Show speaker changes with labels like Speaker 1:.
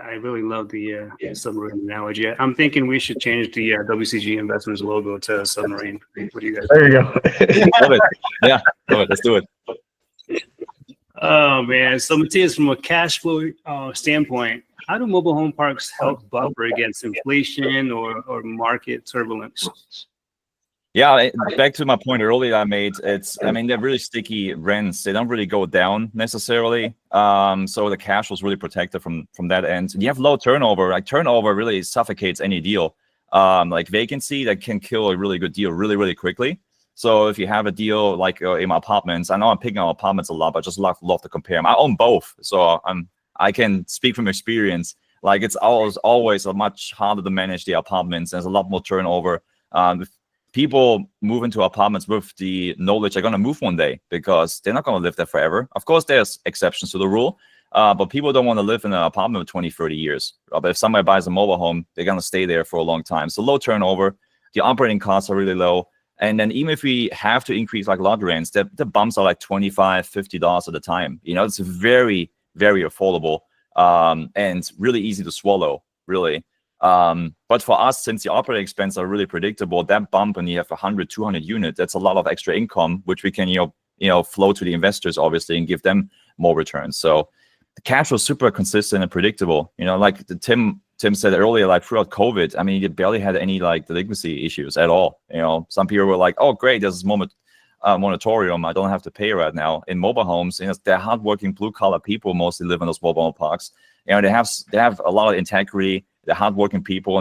Speaker 1: I really love the submarine analogy. I'm thinking we should change the WCG Investments logo to submarine. What do you guys?
Speaker 2: There you go.
Speaker 3: Love it. Yeah, love it. Let's do it.
Speaker 1: Oh man! So Matthias, from a cash flow standpoint, how do mobile home parks help buffer against inflation or market turbulence?
Speaker 3: Yeah, back to my point earlier I made, I mean, they're really sticky rents. They don't really go down necessarily. So the cash was really protected from that end. You have low turnover. Like turnover really suffocates any deal. Like vacancy, that can kill a really good deal really, really quickly. So if you have a deal like in my apartments, I know I'm picking on apartments a lot, but I just love to compare them. I own both, so I can speak from experience. Like it's always a much harder to manage the apartments. There's a lot more turnover. People move into apartments with the knowledge they're going to move one day because they're not going to live there forever. Of course, there's exceptions to the rule, but people don't want to live in an apartment for 20, 30 years. But if somebody buys a mobile home, they're going to stay there for a long time. So low turnover, the operating costs are really low. And then even if we have to increase like lot rents, the bumps are like $25, $50 at a time. You know, it's very, very affordable and really easy to swallow, really. But for us, since the operating expenses are really predictable, that bump when you have 100, 200 units, that's a lot of extra income, which we can, you know, flow to the investors, obviously, and give them more returns. So the cash was super consistent and predictable. You know, like Tim said earlier, like throughout COVID, I mean, you barely had any like delinquency issues at all. You know, some people were like, oh, great, there's this moratorium. I don't have to pay right now. In mobile homes, you know, they're hardworking blue collar people mostly live in those mobile home parks. You know, they have a lot of integrity. They're hardworking people.